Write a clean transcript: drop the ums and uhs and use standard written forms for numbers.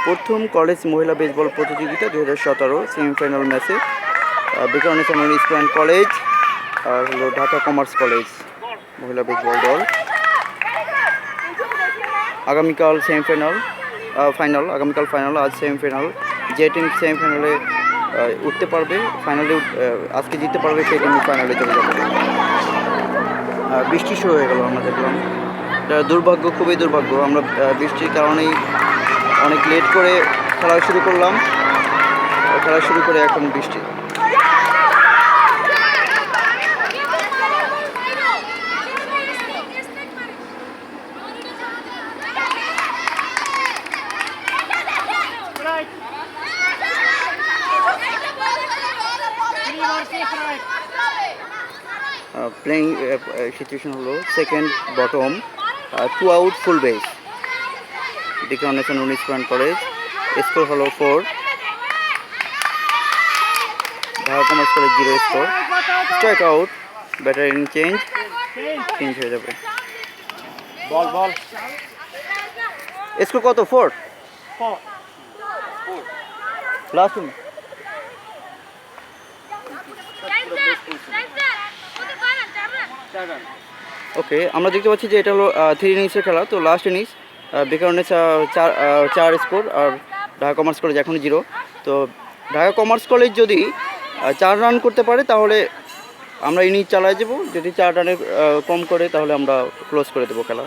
প্রথম কলেজ মহিলা বেসবল প্রতিযোগিতা 2017 সেমিফাইনাল ম্যাচে বিকারণে স্কুল কলেজ আর হলো ঢাকা কমার্স কলেজ মহিলা বেসবল দল। আগামীকাল সেমিফাইনাল ফাইনাল, আগামীকাল ফাইনাল, আজ সেমিফাইনাল। যে টিম সেমিফাইনালে উঠতে পারবে, ফাইনালে আজকে জিততে পারবে, সেই টিম ফাইনালে চলে যাবে। বৃষ্টি শুরু হয়ে গেল, আমরা দেখলাম। দুর্ভাগ্য, খুবই দুর্ভাগ্য। আমরা বৃষ্টির কারণেই অনেক লেট করে খেলা শুরু করলাম, খেলা শুরু করে এখন বৃষ্টি। প্লেইং সিচুয়েশন হলো second bottom, 2 out full base. Declaration school college, score হলো 4। Dhaka commerce college 0 score. Strike out, batter inning change হয়ে যাবে। বল বল, স্কোর কত? 4 লাস্ট। ওকে, আমরা দেখতে পাচ্ছি যে এটা হলো 3 ইনিংসের খেলা। তো লাস্ট ইনিংস বিকারণে 4 স্কোর, আর ঢাকা কমার্স কলেজ এখন 0। তো ঢাকা কমার্স কলেজ যদি 4 রান করতে পারে তাহলে আমরা ইনিংস চালাই দেবো, যদি 4 রানের কম করে তাহলে আমরা ক্লোজ করে দেবো খেলা।